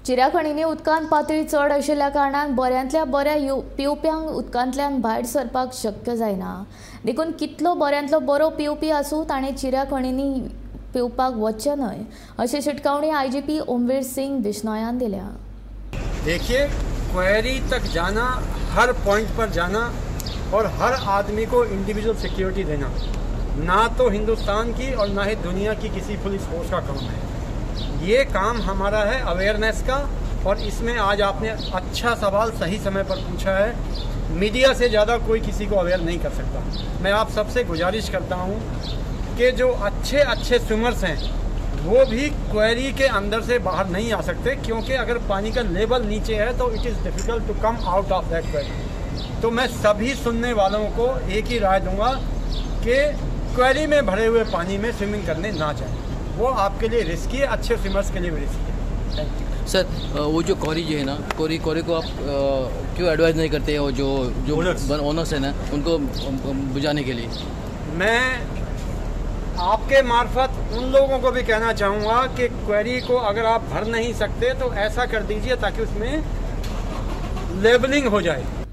चिऱ्या खणींनी उदकांत पातळी चड आशिल्ल्या कारणान बऱ्यांतल्या बऱ्या पिवप्यांक उदकांतल्यान भायर सरपाक शक्य जायना। देखून कितलो बऱ्यांतलो बरो पिवपी आसूं ताणें चिऱ्या खणींनी पिवपाक वचचें न्हय अशी शिटकावणी आईजीपी ओमवीर सिंह बिश्नोयान दिल्या। देखिए, क्वेरी तक जाना, हर पॉइंट पर जाना और हर आदमी को इंडिविजुअल सिक्योरिटी देना ना तो हिंदुस्तान की और ना ही दुनिया की किसी पुलिस फोर्स का काम है। ये काम हमारा है अवेयरनेस का, और इसमें आज आपने अच्छा सवाल सही समय पर पूछा है। मीडिया से ज़्यादा कोई किसी को अवेयर नहीं कर सकता। मैं आप सबसे गुजारिश करता हूँ कि जो अच्छे अच्छे स्विमर्स हैं वो भी क्वेरी के अंदर से बाहर नहीं आ सकते, क्योंकि अगर पानी का लेवल नीचे है तो it is difficult to come out of that query. तो मैं सभी सुनने वालों को एक ही राय दूंगा कि क्वेरी में भरे हुए पानी में स्विमिंग करने ना जाएं। वो आपके लिए रिस्की है, अच्छे स्विमर्स के लिए भी रिस्की है। Thank you sir. वो जो क्वेरी जो है ना, क्वेरी को आप क्यों एडवाइस नहीं करते हो जो ओनर्स है ना उनको बुझाने के लिए? मैं आपके मार्फत उन लोगों को भी कहना चाहूँगा कि क्वेरी को अगर आप भर नहीं सकते तो ऐसा कर दीजिए ताकि उसमें लेबलिंग हो जाए।